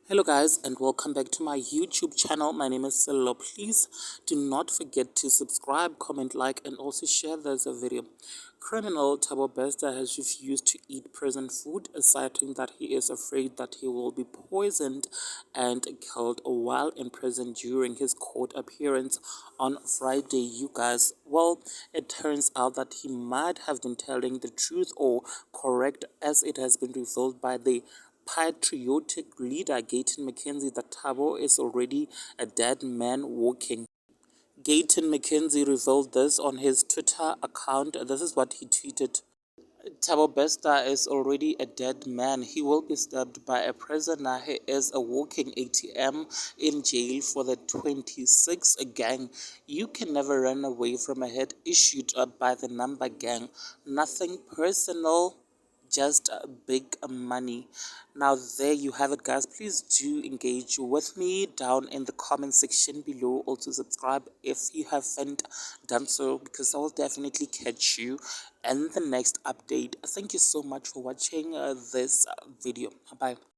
Hello guys and welcome back to my YouTube channel. My name is Silo. Please do not forget to subscribe, comment, like and also share this video. Criminal Thabo Bester has refused to eat prison food, citing that he is afraid that he will be poisoned and killed while in prison during his court appearance on Friday. You guys, well, it turns out that he might have been telling the truth or correct, as it has been revealed by the patriotic leader Gayton McKenzie that Thabo is already a dead man walking. Gayton McKenzie revealed this on his Twitter account. This is what he tweeted. Thabo Bester is already a dead man. He will be stabbed by a prisoner. He is a walking ATM in jail for the 26 gang. You can never run away from a head issued by the number gang. Nothing personal, just big money. Now there you have it guys. Please do engage with me down in the comment section below. Also subscribe if you haven't done so, because I will definitely catch you in the next update. Thank you so much for watching this video. Bye.